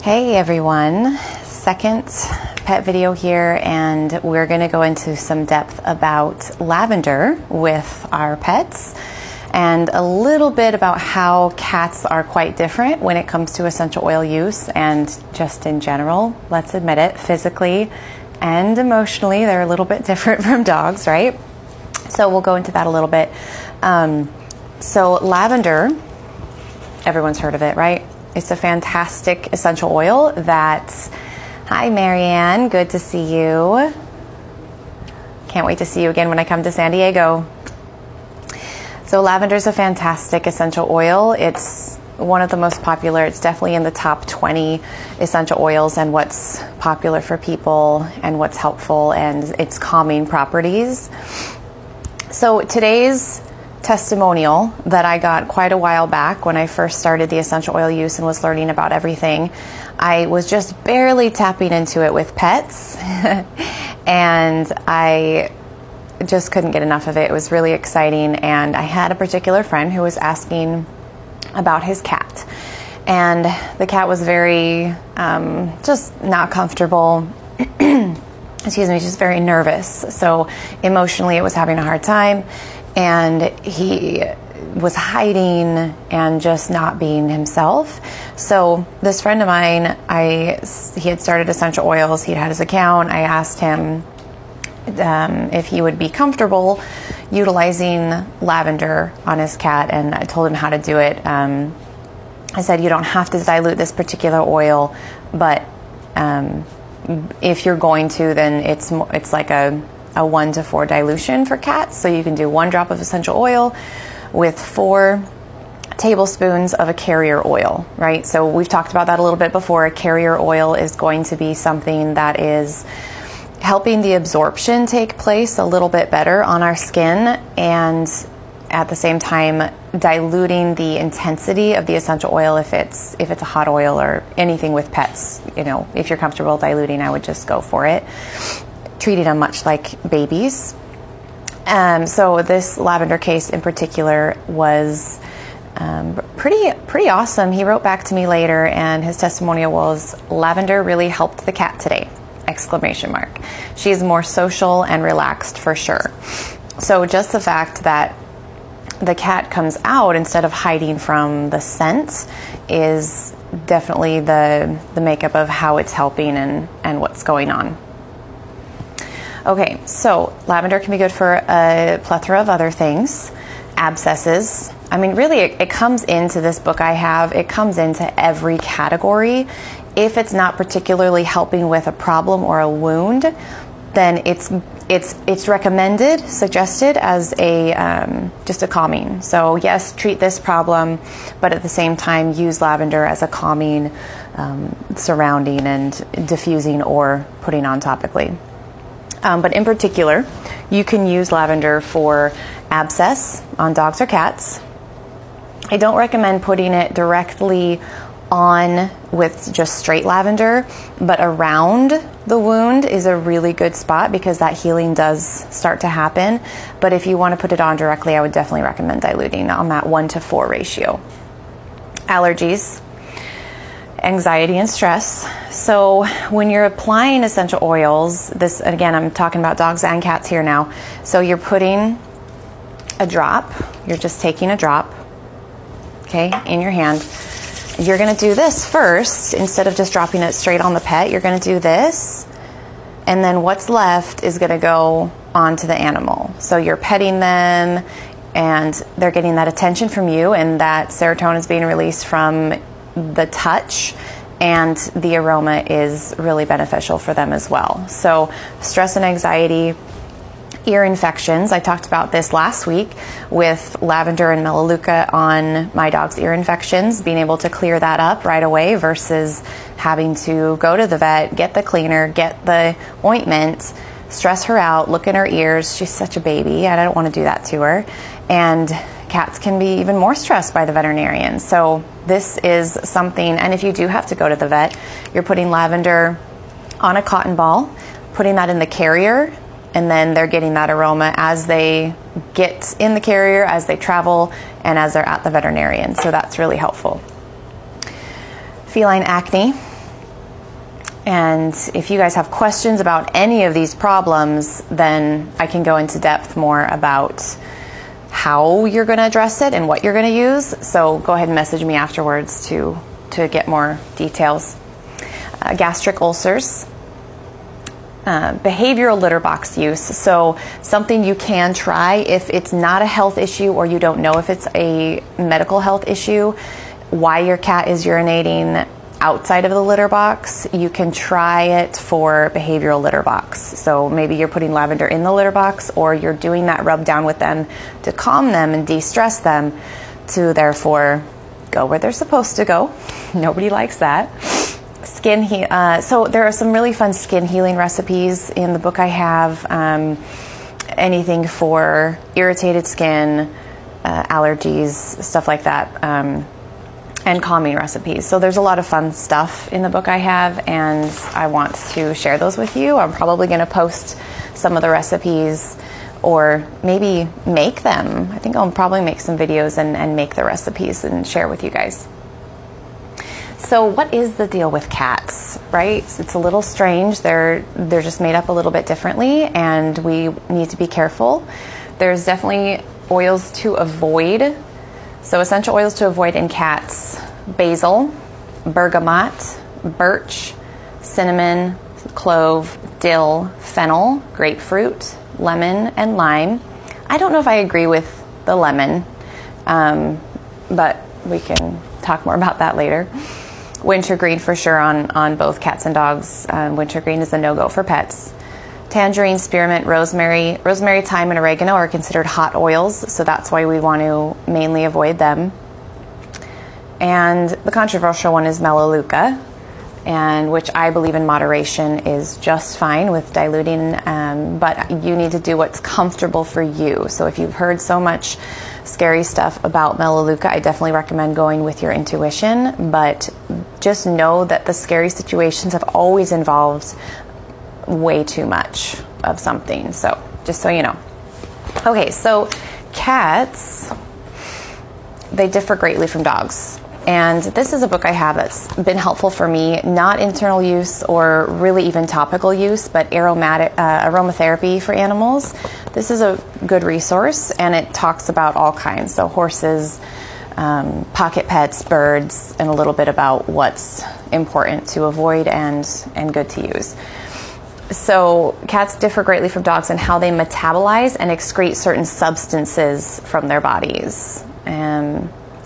Hey everyone, second pet video here, and we're going to go into some depth about lavender with our pets and a little bit about how cats are quite different when it comes to essential oil use and just in general. Let's admit it, physically and emotionally they're a little bit different from dogs, right? So we'll go into that a little bit. So lavender, everyone's heard of it, right? It's a fantastic essential oil that, hi Marianne, good to see you. Can't wait to see you again when I come to San Diego. So lavender is a fantastic essential oil. It's one of the most popular. It's definitely in the top 20 essential oils and what's popular for people and what's helpful and its calming properties. So today's testimonial that I got quite a while back when I first started the essential oil use and was learning about everything. I was just barely tapping into it with pets and I just couldn't get enough of it. It was really exciting, and I had a particular friend who was asking about his cat, and the cat was very just not comfortable. Excuse me, just very nervous. So emotionally it was having a hard time, and he was hiding and just not being himself. So this friend of mine, he had started essential oils. He had his account. I asked him if he would be comfortable utilizing lavender on his cat, and I told him how to do it. I said, you don't have to dilute this particular oil, but if you're going to, then it's like a 1 to 4 dilution for cats. So you can do 1 drop of essential oil with 4 tablespoons of a carrier oil, right? So we've talked about that a little bit before. A carrier oil is going to be something that is helping the absorption take place a little bit better on our skin, and at the same time diluting the intensity of the essential oil if it's a hot oil or anything with pets. You know, if you're comfortable diluting, I would just go for it, treating them much like babies. So this lavender case in particular was pretty awesome. He wrote back to me later, and his testimonial was, lavender really helped the cat today! Exclamation mark. She's more social and relaxed for sure. So just the fact that the cat comes out instead of hiding from the scent is definitely the makeup of how it's helping and what's going on. Okay, so lavender can be good for a plethora of other things. Abscesses. I mean, really, it comes into this book I have, it comes into every category. If it's not particularly helping with a problem or a wound, then it's recommended, suggested as just a calming. So yes, treat this problem, but at the same time use lavender as a calming, surrounding and diffusing or putting on topically. But in particular, you can use lavender for abscess on dogs or cats. I don't recommend putting it directly on with just straight lavender, but around the wound is a really good spot because that healing does start to happen. But if you want to put it on directly, I would definitely recommend diluting on that 1 to 4 ratio. Allergies, anxiety and stress. So when you're applying essential oils, this, again, I'm talking about dogs and cats here now. So you're putting a drop, you're just taking a drop, okay, in your hand. You're going to do this first. Instead of just dropping it straight on the pet, you're going to do this, and then what's left is going to go onto the animal. So you're petting them and they're getting that attention from you, and that serotonin is being released from the touch, and the aroma is really beneficial for them as well. So stress and anxiety, ear infections. I talked about this last week with lavender and melaleuca on my dog's ear infections, being able to clear that up right away versus having to go to the vet, get the cleaner, get the ointment, stress her out, look in her ears. She's such a baby, and I don't want to do that to her. And cats can be even more stressed by the veterinarian. So this is something, and if you do have to go to the vet, you're putting lavender on a cotton ball, putting that in the carrier, and then they're getting that aroma as they get in the carrier, as they travel, and as they're at the veterinarian. So that's really helpful. Feline acne. And if you guys have questions about any of these problems, then I can go into depth more about how you're going to address it and what you're going to use. So go ahead and message me afterwards to get more details. Gastric ulcers. Behavioral litter box use. So something you can try if it's not a health issue or you don't know if it's a medical health issue, why your cat is urinating outside of the litter box, you can try it for behavioral litter box. So maybe you're putting Lavender in the litter box, or you're doing that rub down with them to calm them and de-stress them to therefore go where they're supposed to go. Nobody likes that. So there are some really fun skin healing recipes in the book I have. Anything for irritated skin, allergies, stuff like that. And calming recipes. So there's a lot of fun stuff in the book I have, and I want to share those with you. I'm probably going to post some of the recipes or maybe make them. I think I'll probably make some videos and make the recipes and share with you guys. So what is the deal with cats, right? It's a little strange. They're just made up a little bit differently, and we need to be careful. There's definitely oils to avoid. So essential oils to avoid in cats: basil, bergamot, birch, cinnamon, clove, dill, fennel, grapefruit, lemon, and lime. I don't know if I agree with the lemon, but we can talk more about that later. Wintergreen for sure on both cats and dogs. Wintergreen is a no-go for pets. Tangerine, spearmint, rosemary, thyme, and oregano are considered hot oils, so that's why we want to mainly avoid them. And the controversial one is melaleuca, and which I believe in moderation is just fine with diluting, but you need to do what's comfortable for you. So if you've heard so much scary stuff about melaleuca, I definitely recommend going with your intuition, but just know that the scary situations have always involved way too much of something. So just so you know. Okay, so cats, they differ greatly from dogs. And this is a book I have that's been helpful for me, not internal use or really even topical use, but aromatherapy for animals. This is a good resource, and it talks about all kinds. So horses, pocket pets, birds, and a little bit about what's important to avoid and good to use. So cats differ greatly from dogs in how they metabolize and excrete certain substances from their bodies.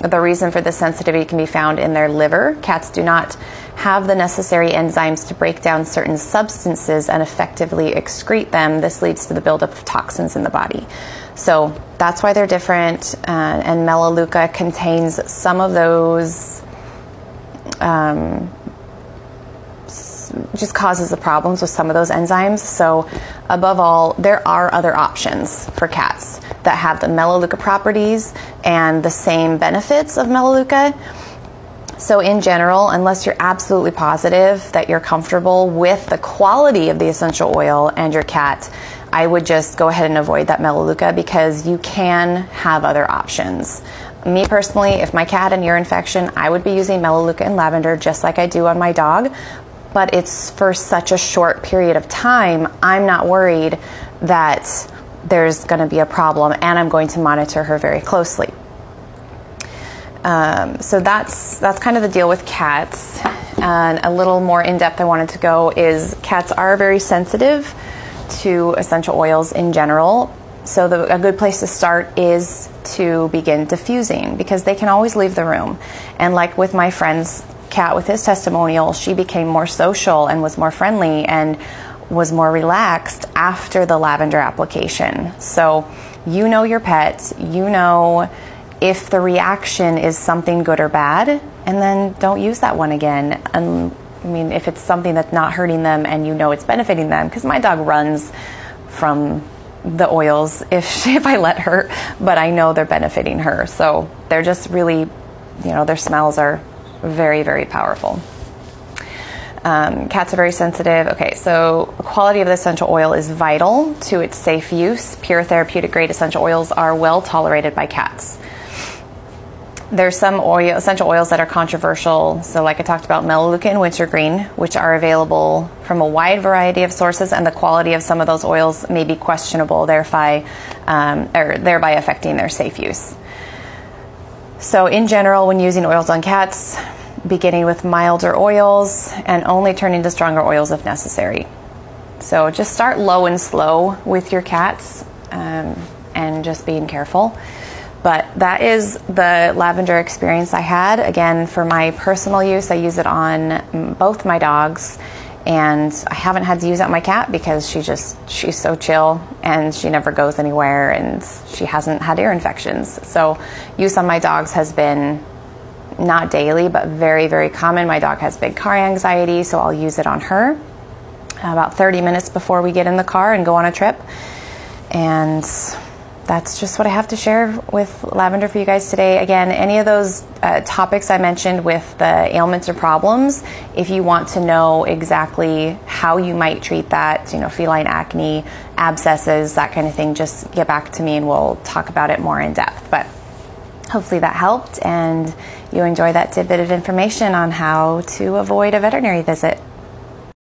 The reason for this sensitivity can be found in their liver. Cats do not have the necessary enzymes to break down certain substances and effectively excrete them. This leads to the buildup of toxins in the body. So that's why they're different. And melaleuca contains some of those, just causes the problems with some of those enzymes. So above all, there are other options for cats that have the melaleuca properties and the same benefits of melaleuca. So in general, unless you're absolutely positive that you're comfortable with the quality of the essential oil and your cat, I would just go ahead and avoid that melaleuca, because you can have other options. Me personally, if my cat had an ear infection, I would be using melaleuca and lavender just like I do on my dog. But it's for such a short period of time, I'm not worried that there's going to be a problem, and I'm going to monitor her very closely. So that's kind of the deal with cats. And a little more in depth I wanted to go is cats are very sensitive to essential oils in general. So a good place to start is to begin diffusing, because they can always leave the room. And like with my friend's cat with his testimonial, she became more social and was more friendly and was more relaxed after the lavender application. So you know your pet, you know if the reaction is something good or bad, and then don't use that one again. I mean, if it's something that's not hurting them and you know it's benefiting them, because my dog runs from the oils if I let her, but I know they're benefiting her. So they're just really, their smells are very, very powerful. Cats are very sensitive. Okay, so the quality of the essential oil is vital to its safe use. Pure therapeutic grade essential oils are well tolerated by cats. There's some essential oils that are controversial. So like I talked about, melaleuca and wintergreen, which are available from a wide variety of sources, and the quality of some of those oils may be questionable, thereby affecting their safe use. So in general, when using oils on cats, beginning with milder oils and only turning to stronger oils if necessary. So just start low and slow with your cats, and just being careful. But that is the lavender experience I had. Again, for my personal use, I use it on both my dogs, and I haven't had to use it on my cat because she's so chill and she never goes anywhere and she hasn't had ear infections. So use on my dogs has been not daily, but very, very common. My dog has big car anxiety, so I'll use it on her about 30 minutes before we get in the car and go on a trip. And that's just what I have to share with lavender for you guys today. Again, any of those topics I mentioned with the ailments or problems, if you want to know exactly how you might treat that, feline acne, abscesses, that kind of thing, just get back to me and we'll talk about it more in depth. But hopefully that helped and you enjoy that tidbit of information on how to avoid a veterinary visit.